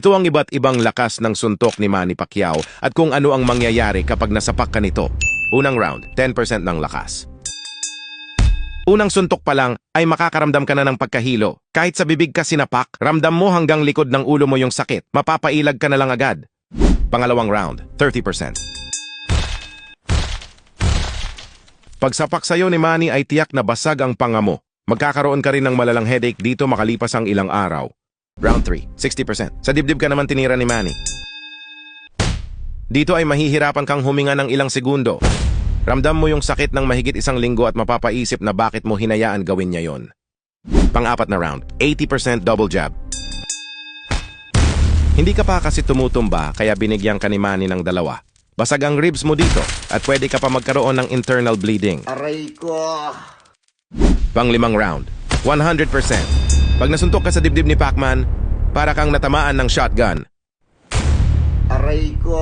Ito ang iba't ibang lakas ng suntok ni Manny Pacquiao at kung ano ang mangyayari kapag nasapak ka nito. Unang round, 10% ng lakas. Unang suntok pa lang ay makakaramdam ka na ng pagkahilo. Kahit sa bibig ka sinapak, ramdam mo hanggang likod ng ulo mo yung sakit. Mapapailag ka na lang agad. Pangalawang round, 30%. Pagsapak sa'yo ni Manny ay tiyak na basag ang panga mo. Magkakaroon ka rin ng malalang headache dito makalipas ang ilang araw. Round 3, 60%. Sa dibdib ka naman tinira ni Manny. Dito ay mahihirapan kang huminga ng ilang segundo. Ramdam mo yung sakit ng mahigit isang linggo at mapapaisip na bakit mo hinayaan gawin niya yon. Pang-apat na round, 80% double jab. Hindi ka pa kasi tumutumba kaya binigyan ka ni Manny ng dalawa. Basag ang ribs mo dito at pwede ka pa magkaroon ng internal bleeding. Aray ko! Pang-limang round, 100%. Pag nasuntok ka sa dibdib ni Pacman, para kang natamaan ng shotgun. Aray ko!